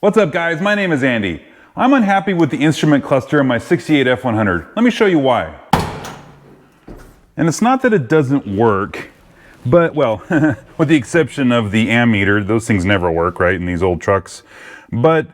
What's up guys, my name is Andy. I'm unhappy with the instrument cluster in my 68 F100. Let me show you why. And it's not that it doesn't work, but well, with the exception of the ammeter, those things never work, right, in these old trucks. But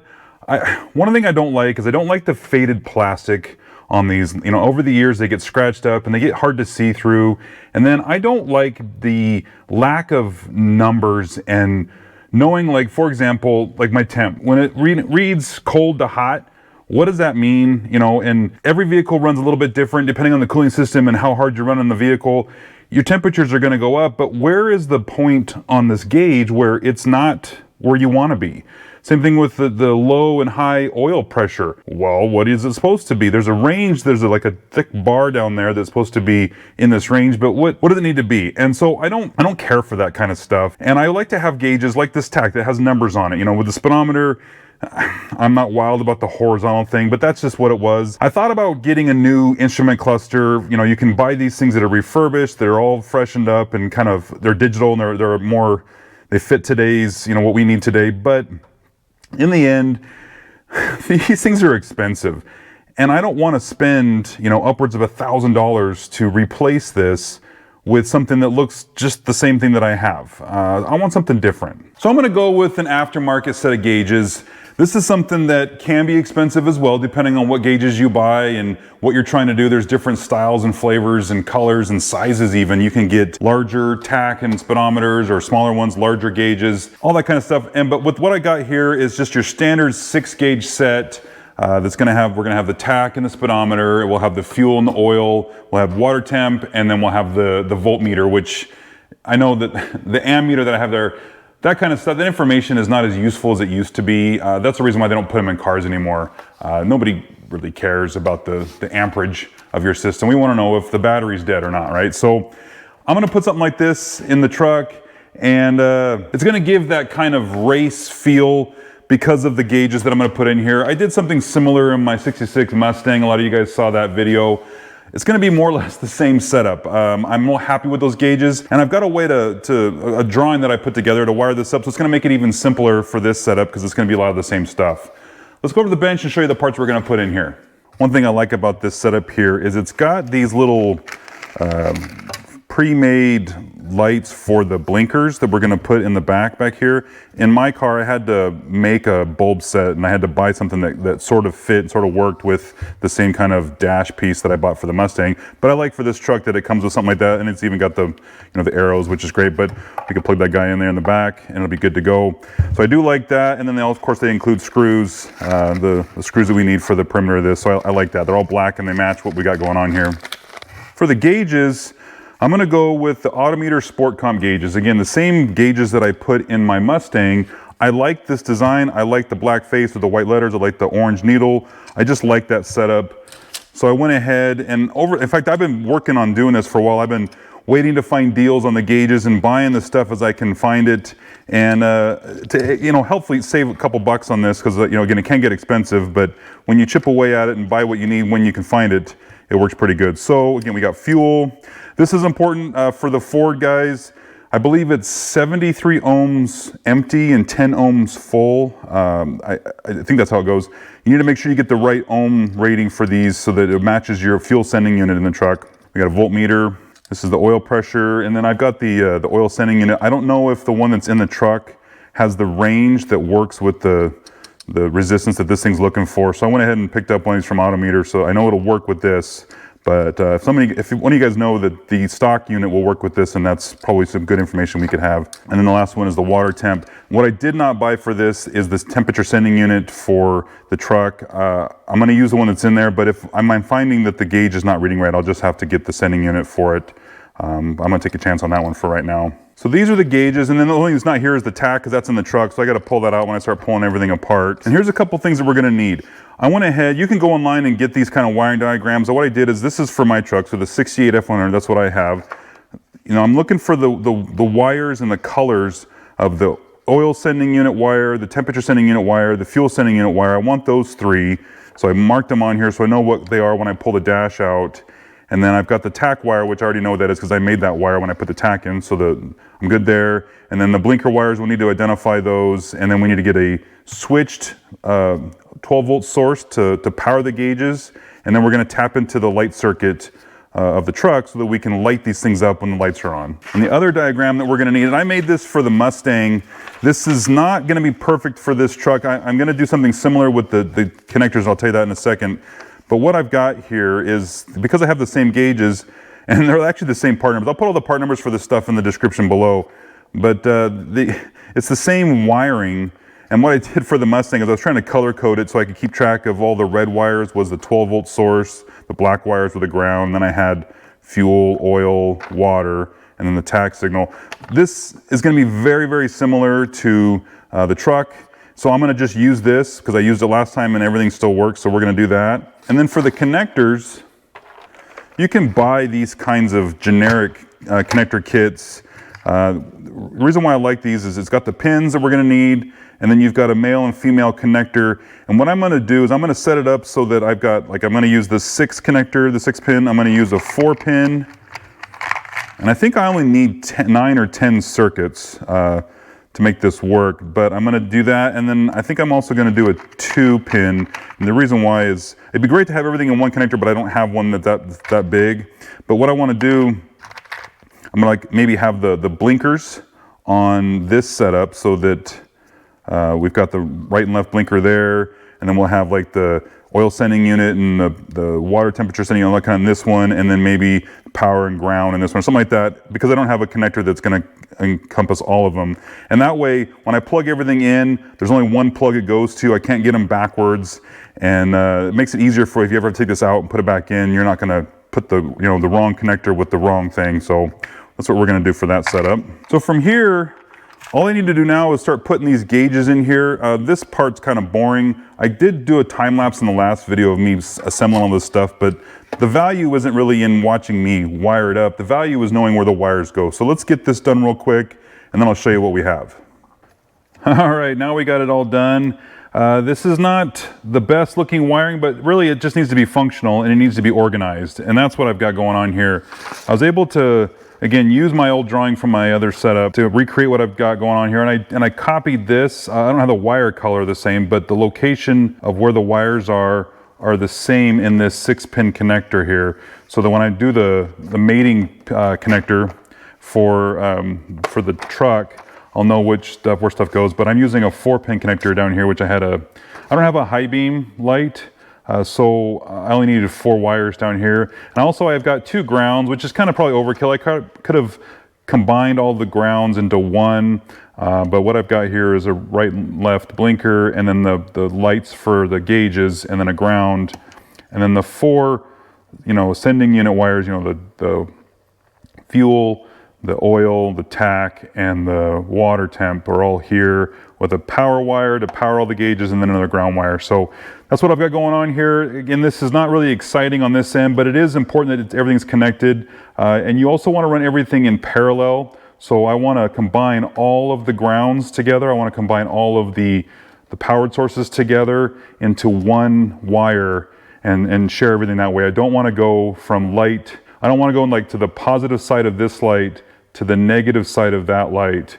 one thing I don't like is I don't like the faded plastic on these. You know, over the years they get scratched up and they get hard to see through. And then I don't like the lack of numbers and knowing, like, for example, like my temp, when it reads cold to hot, what does that mean? You know, and every vehicle runs a little bit different depending on the cooling system and how hard you run on the vehicle. Your temperatures are going to go up, but where is the point on this gauge where it's not where you want to be? Same thing with the low and high oil pressure. Well, what is it supposed to be? There's a range, there's like a thick bar down there that's supposed to be in this range, but what does it need to be? And so I don't care for that kind of stuff. And I like to have gauges like this tack that has numbers on it. You know, with the speedometer, I'm not wild about the horizontal thing, but that's just what it was. I thought about getting a new instrument cluster. You know, you can buy these things that are refurbished, they're all freshened up and kind of, they're digital and they're more, they fit today's, you know, what we need today. But in the end, these things are expensive. And I don't want to spend, you know, upwards of $1,000 to replace this with something that looks just the same thing that I have. I want something different. So I'm going to go with an aftermarket set of gauges. This is something that can be expensive as well, depending on what gauges you buy and what you're trying to do. There's different styles and flavors and colors and sizes even. You can get larger tack and speedometers or smaller ones, larger gauges, all that kind of stuff. But with what I got here is just your standard 6-gauge set. We're gonna have the tack and the speedometer, we'll have the fuel and the oil, we'll have water temp, and then we'll have the voltmeter, which I know that the ammeter that I have there, that kind of stuff, that information is not as useful as it used to be. That's the reason why they don't put them in cars anymore. Nobody really cares about the amperage of your system. We wanna know if the battery's dead or not, right? So I'm gonna put something like this in the truck, and it's gonna give that kind of race feel because of the gauges that I'm going to put in here. I did something similar in my 66 Mustang. A lot of you guys saw that video. It's going to be more or less the same setup. I'm more happy with those gauges, and I've got a way a drawing that I put together to wire this up, so it's going to make it even simpler for this setup because it's going to be a lot of the same stuff. Let's go over to the bench and show you the parts we're going to put in here. One thing I like about this setup here is it's got these little pre-made lights for the blinkers that we're going to put in the back here. In my car, I had to make a bulb set, and I had to buy something that sort of fit, sort of worked with the same kind of dash piece that I bought for the Mustang. But I like for this truck that it comes with something like that, and it's even got the, you know, the arrows, which is great. But we could plug that guy in there in the back, and it'll be good to go. So I do like that. And then of course they include screws, the screws that we need for the perimeter of this. So I like that. They're all black and they match what we got going on here. For the gauges, I'm going to go with the Autometer Sport Comp gauges. Again, the same gauges that I put in my Mustang. I like this design. I like the black face with the white letters. I like the orange needle. I just like that setup. So I went ahead and in fact, I've been working on doing this for a while. I've been waiting to find deals on the gauges and buying the stuff as I can find it, and to, you know, hopefully save a couple bucks on this, because, you know, again, it can get expensive, but when you chip away at it and buy what you need when you can find it, it works pretty good. So again, we got fuel. This is important for the Ford guys. I believe it's 73 ohms empty and 10 ohms full. I think that's how it goes. You need to make sure you get the right ohm rating for these so that it matches your fuel sending unit in the truck. We got a voltmeter. This is the oil pressure. And then I've got the oil sending unit. I don't know if the one that's in the truck has the range that works with the resistance that this thing's looking for. So I went ahead and picked up one of these from Autometer, so I know it'll work with this. But if one of you guys know that the stock unit will work with this, and that's probably some good information we could have. And then the last one is the water temp. What I did not buy for this is this temperature sending unit for the truck. I'm going to use the one that's in there, but if I'm finding that the gauge is not reading right, I'll just have to get the sending unit for it. I'm going to take a chance on that one for right now. So these are the gauges, and then the only thing that's not here is the tack, because that's in the truck, so I got to pull that out when I start pulling everything apart. And here's a couple things that we're going to need. I went ahead, you can go online and get these kind of wiring diagrams. So what I did is, this is for my truck, so the 68 F100, that's what I have. You know, I'm looking for the wires and the colors of the oil sending unit wire, the temperature sending unit wire, the fuel sending unit wire. I want those three, so I marked them on here so I know what they are when I pull the dash out. And then I've got the tack wire, which I already know what that is because I made that wire when I put the tack in, so I'm good there. And then the blinker wires, we'll need to identify those, and then we need to get a switched 12-volt source to power the gauges, and then we're going to tap into the light circuit of the truck so that we can light these things up when the lights are on. And the other diagram that we're going to need, and I made this for the Mustang. This is not going to be perfect for this truck. I'm going to do something similar with the connectors. I'll tell you that in a second. But what I've got here is, because I have the same gauges, and they're actually the same part numbers. I'll put all the part numbers for this stuff in the description below. But it's the same wiring. And what I did for the Mustang is I was trying to color code it so I could keep track of all the red wires was the 12-volt source, the black wires were the ground, then I had fuel, oil, water, and then the tach signal. This is going to be very, very similar to the truck. So I'm going to just use this because I used it last time and everything still works, so we're going to do that. And then for the connectors, you can buy these kinds of generic connector kits. The reason why I like these is it's got the pins that we're going to need, and then you've got a male and female connector. And what I'm going to do is I'm going to set it up so that I've got, like, I'm going to use the 6 connector, the 6 pin. I'm going to use a 4 pin. And I think I only need 9 or 10 circuits to make this work, but I'm going to do that. And then I think I'm also going to do a 2 pin. And the reason why is it'd be great to have everything in one connector, but I don't have one that's that big. But what I want to do, I'm going to like maybe have the blinkers on this setup so that we've got the right and left blinker there, and then we'll have like the oil sending unit and the water temperature sending unit, all that kind of this one, and then maybe power and ground in this one, something like that, because I don't have a connector that's going to encompass all of them. And that way, when I plug everything in, there's only one plug it goes to. I can't get them backwards, and it makes it easier for if you ever take this out and put it back in, you're not going to put the the wrong connector with the wrong thing. So that's what we're going to do for that setup. So from here, all I need to do now is start putting these gauges in here. This part's kind of boring. I did do a time lapse in the last video of me assembling all this stuff, but the value isn't really in watching me wire it up. The value is knowing where the wires go. So let's get this done real quick, and then I'll show you what we have. All right, now we got it all done. This is not the best looking wiring, but really it just needs to be functional and it needs to be organized. And that's what I've got going on here. I was able to, again, use my old drawing from my other setup to recreate what I've got going on here. And I copied this. I don't have the wire color the same, but the location of where the wires are the same in this 6-pin connector here. So that when I do the mating connector for the truck, I'll know where stuff goes. But I'm using a 4-pin connector down here, which I don't have a high beam light. So I only needed 4 wires down here. And also I've got 2 grounds, which is kind of probably overkill. I could have combined all the grounds into one, but what I've got here is a right and left blinker, and then the lights for the gauges, and then a ground, and then the 4, sending unit wires, the fuel, the oil, the tach, and the water temp are all here with a power wire to power all the gauges, and then another ground wire. So that's what I've got going on here. Again, this is not really exciting on this end, but it is important that everything's connected. And you also want to run everything in parallel. So I want to combine all of the grounds together. I want to combine all of the powered sources together into one wire and share everything that way. I don't want to go from light. I don't want to go like to the positive side of this light to the negative side of that light.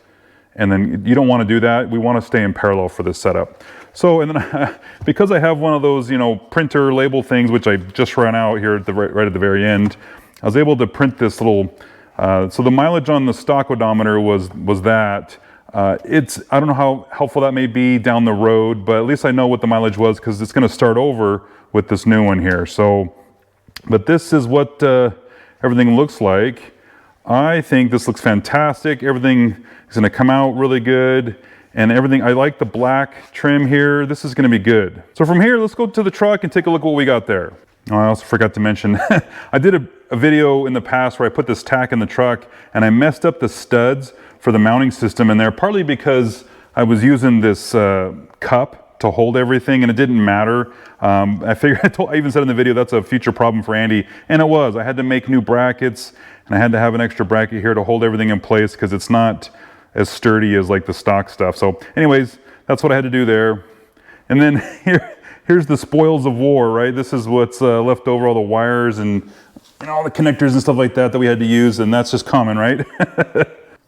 And then you don't want to do that. We want to stay in parallel for this setup. So, and then because I have one of those, printer label things, which I just ran out here at right at the very end, I was able to print this little, so the mileage on the stock odometer was that. I don't know how helpful that may be down the road, but at least I know what the mileage was because it's going to start over with this new one here. So, but this is what everything looks like. I think this looks fantastic. Everything is going to come out really good, and everything. I like the black trim here. This is going to be good. So from here, let's go to the truck and take a look at what we got there. Oh, I also forgot to mention, I did a video in the past where I put this tach in the truck and I messed up the studs for the mounting system in there, partly because I was using this cup to hold everything and it didn't matter. I figured, I even said in the video, that's a future problem for Andy, and it was. I had to make new brackets, and I had to have an extra bracket here to hold everything in place because it's not as sturdy as like the stock stuff. So anyways, that's what I had to do there. And then here's the spoils of war, right? This is what's left over, all the wires and all the connectors and stuff like that we had to use, and that's just common, right?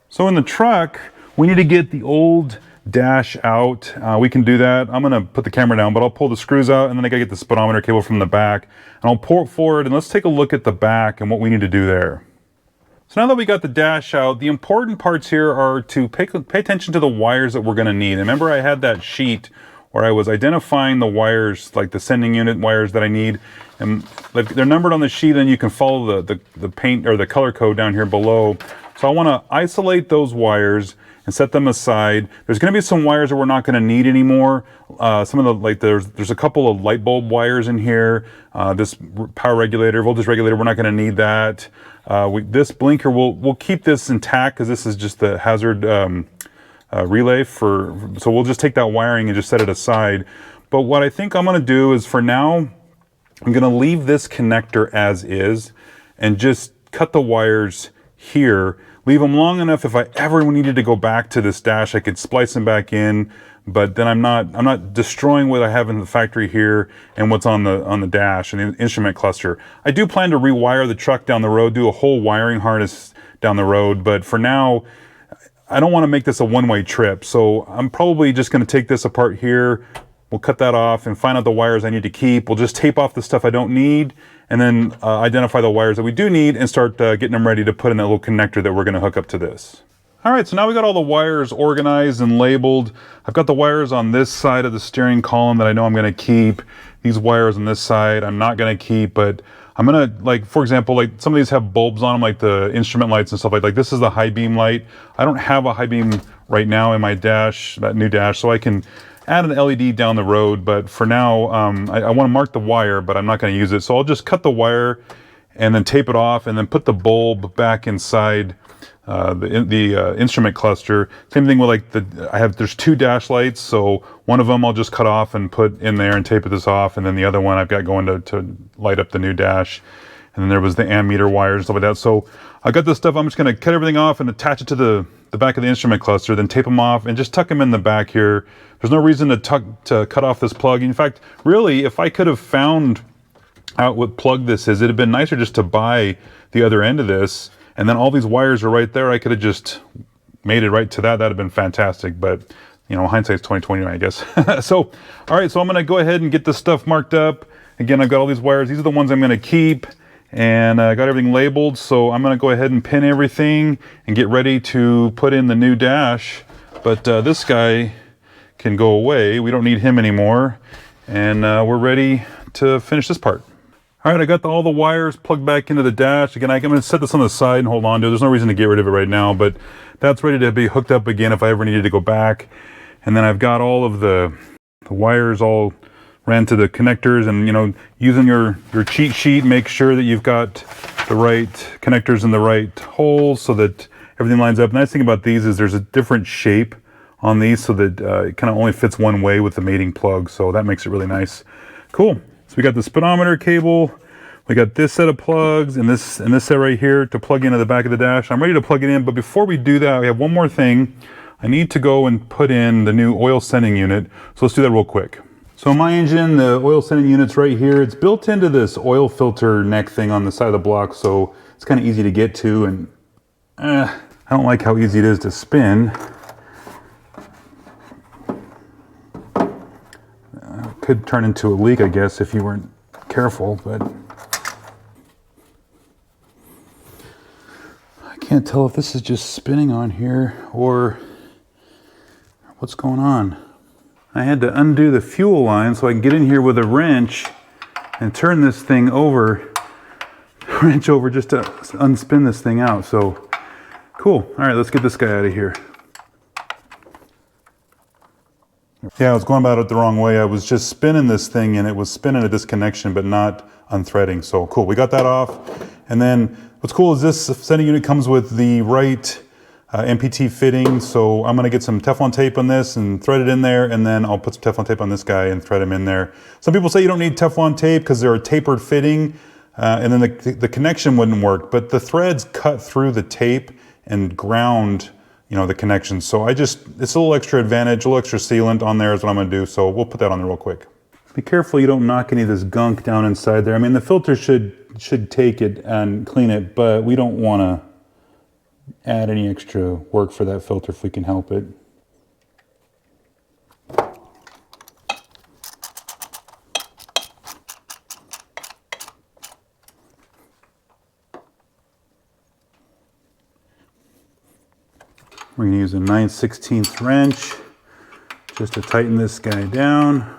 So in the truck, we need to get the old dash out, we can do that. I'm gonna put the camera down, but I'll pull the screws out, and then I gotta get the speedometer cable from the back, and I'll pull it forward, and let's take a look at the back and what we need to do there. So now that we got the dash out, the important parts here are to pay attention to the wires that we're gonna need. And remember, I had that sheet where I was identifying the wires, like the sending unit wires that I need, and they're numbered on the sheet, and you can follow the paint or the color code down here below. So I wanna isolate those wires and set them aside. There's gonna be some wires that we're not gonna need anymore. Some of the, like there's a couple of light bulb wires in here. This power regulator, voltage regulator, we're not gonna need that. This blinker, we'll keep this intact because this is just the hazard relay so we'll just take that wiring and just set it aside. But what I think I'm gonna do is, for now, I'm gonna leave this connector as is and just cut the wires here. Leave them long enough, if I ever needed to go back to this dash, I could splice them back in, but then I'm not destroying what I have in the factory here and what's on the dash and the instrument cluster. I do plan to rewire the truck down the road, do a whole wiring harness down the road, but for now, I don't want to make this a one-way trip. So I'm probably just going to take this apart here. We'll cut that off and find out the wires I need to keep. We'll just tape off the stuff I don't need, and then identify the wires that we do need and start getting them ready to put in that little connector that we're going to hook up to this. All right, so now we got all the wires organized and labeled. I've got the wires on this side of the steering column that I know I'm going to keep. These wires on this side I'm not going to keep, but I'm going to, like, for example, like some of these have bulbs on them, like the instrument lights and stuff like this is the high beam light. I don't have a high beam right now in my dash, that new dash, so I can add an LED down the road, but for now, I want to mark the wire, but I'm not going to use it. So I'll just cut the wire and then tape it off and then put the bulb back inside the instrument cluster. Same thing with, like, there's two dash lights, so one of them I'll just cut off and put in there and tape this off, and then the other one I've got going to light up the new dash. And then there was the ammeter wires and stuff like that. So I got this stuff, I'm just going to cut everything off and attach it to the back of the instrument cluster, then tape them off and just tuck them in the back here. There's no reason to cut off this plug. In fact, really, if I could have found out what plug this is, it'd have been nicer just to buy the other end of this, and then all these wires are right there. I could have just made it right to that. That'd have been fantastic, but you know, hindsight's 20/20, I guess. So, all right, so I'm gonna go ahead and get this stuff marked up. Again, I've got all these wires. These are the ones I'm gonna keep, and I got everything labeled. So I'm gonna go ahead and pin everything and get ready to put in the new dash. But this guy can go away. We don't need him anymore. And we're ready to finish this part. All right, I got all the wires plugged back into the dash. Again, I'm gonna set this on the side and hold on to it. There's no reason to get rid of it right now, but that's ready to be hooked up again if I ever needed to go back. And then I've got all of the wires all ran to the connectors, and you know, using your cheat sheet, make sure that you've got the right connectors in the right holes so that everything lines up. The nice thing about these is there's a different shape on these so that it kind of only fits one way with the mating plug, so that makes it really nice. Cool. So we got the speedometer cable, we got this set of plugs, and this set right here to plug into the back of the dash. I'm ready to plug it in, but before we do that, we have one more thing. I need to go and put in the new oil sending unit, so let's do that real quick. So my engine, the oil sending unit's right here. It's built into this oil filter neck thing on the side of the block, so it's kind of easy to get to, and I don't like how easy it is to spin. Could turn into a leak, I guess, if you weren't careful, but I can't tell if this is just spinning on here or what's going on. I had to undo the fuel line so I can get in here with a wrench and turn this thing over, wrench over, just to unspin this thing out. So cool. All right, let's get this guy out of here. Yeah, I was going about it the wrong way. I was just spinning this thing and it was spinning a disconnection but not unthreading. So cool, we got that off. And then what's cool is this sending unit comes with the right MPT fitting. So I'm gonna get some Teflon tape on this and thread it in there, and then I'll put some Teflon tape on this guy and thread him in there. Some people say you don't need Teflon tape because they're a tapered fitting, and then the connection wouldn't work, but the threads cut through the tape and ground, you know, the connection. So it's a little extra advantage, a little extra sealant on there is what I'm gonna do. So we'll put that on there real quick. Be careful you don't knock any of this gunk down inside there. I mean, the filter should take it and clean it, but we don't wanna add any extra work for that filter if we can help it. We're gonna use a 9/16 wrench just to tighten this guy down.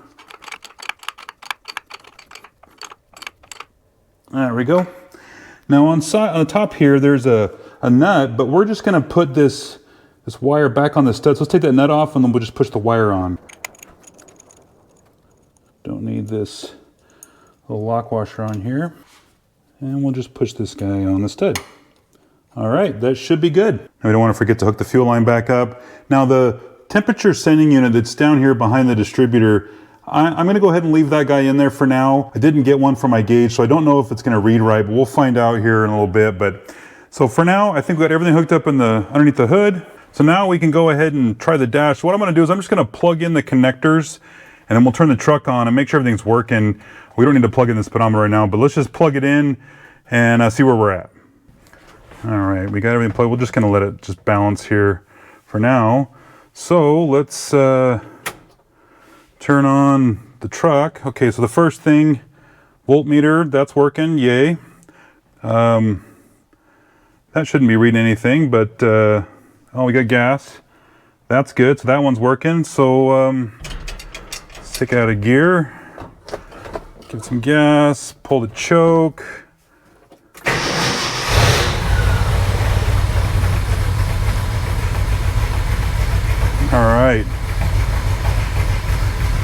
There we go. Now on the top here, there's a nut, but we're just gonna put this wire back on the stud. So let's take that nut off and then we'll just push the wire on. Don't need this little lock washer on here. And we'll just push this guy on the stud. All right, that should be good. Now we don't want to forget to hook the fuel line back up. Now the temperature sending unit that's down here behind the distributor, I'm gonna go ahead and leave that guy in there for now. I didn't get one for my gauge, so I don't know if it's gonna read right, but we'll find out here in a little bit. But so for now, I think we got everything hooked up in underneath the hood. So now we can go ahead and try the dash. What I'm gonna do is I'm just gonna plug in the connectors and then we'll turn the truck on and make sure everything's working. We don't need to plug in the speedometer right now, but let's just plug it in and see where we're at. All right, we got everything plugged. We're just gonna let it just balance here for now. So let's turn on the truck. Okay, so the first thing, voltmeter, that's working, yay. That shouldn't be reading anything, but oh, we got gas. That's good, so that one's working. So let's take it out of gear, give it some gas, pull the choke. All right,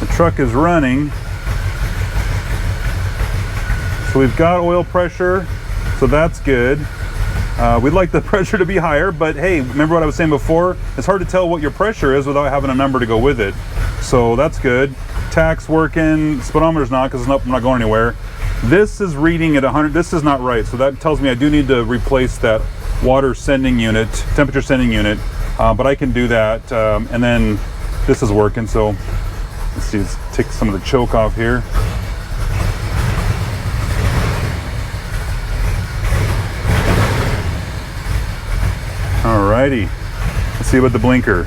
the truck is running. So we've got oil pressure, so that's good. We'd like the pressure to be higher, but hey, remember what I was saying before? It's hard to tell what your pressure is without having a number to go with it. So that's good. Tach's working, speedometer's not because I'm not going anywhere. This is reading at 100, this is not right. So that tells me I do need to replace that water sending unit, temperature sending unit. But I can do that, and then this is working, so let's see, let's take some of the choke off here. Alrighty, let's see about the blinker.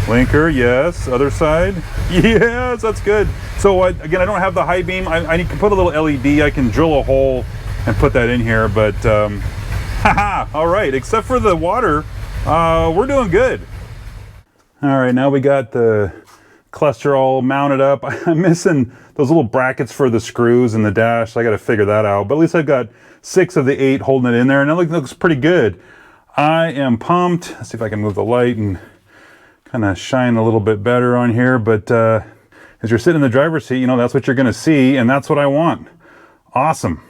Blinker, yes. Other side, yes, that's good. So again, I don't have the high beam. I need to put a little LED. I can drill a hole and put that in here, but haha, all right, except for the water, we're doing good. All right, now we got the cluster all mounted up. I'm missing those little brackets for the screws and the dash. So I got to figure that out. But at least I've got 6 of the 8 holding it in there, and it looks pretty good. I am pumped. Let's see if I can move the light and kind of shine a little bit better on here. But as you're sitting in the driver's seat, you know, that's what you're going to see, and that's what I want. Awesome.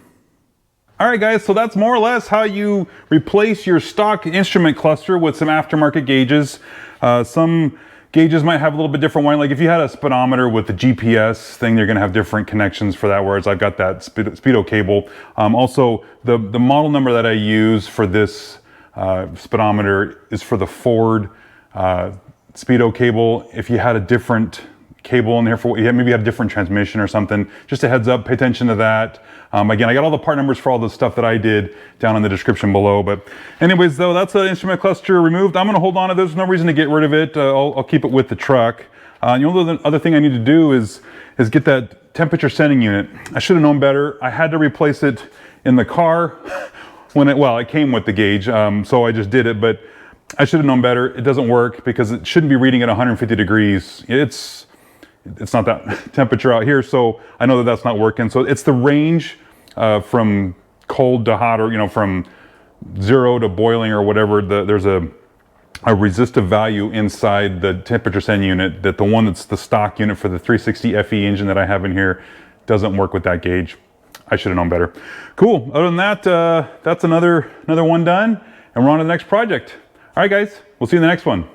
All right, guys, so that's more or less how you replace your stock instrument cluster with some aftermarket gauges. Some gauges might have a little bit different wiring. Like if you had a speedometer with the GPS thing, you're gonna have different connections for that, whereas I've got that speedo cable. Also, the model number that I use for this speedometer is for the Ford speedo cable. If you had a different cable in there for maybe you had a different transmission or something, just a heads up, pay attention to that. Again, I got all the part numbers for all the stuff that I did down in the description below. But anyways, though, that's the instrument cluster removed. I'm gonna hold on to this. There's no reason to get rid of it. I'll keep it with the truck. The only other thing I need to do is get that temperature sending unit. I should have known better. I had to replace it in the car when it came with the gauge. So I just did it, but I should have known better. It doesn't work because it shouldn't be reading at 150 degrees. It's not that temperature out here, so I know that that's not working. So it's the range from cold to hot, or from 0 to boiling or whatever. There's a resistive value inside the temperature send unit that the one that's the stock unit for the 360 FE engine that I have in here doesn't work with that gauge. I should have known better. Cool. Other than that, that's another one done, and we're on to the next project. All right, guys, we'll see you in the next one.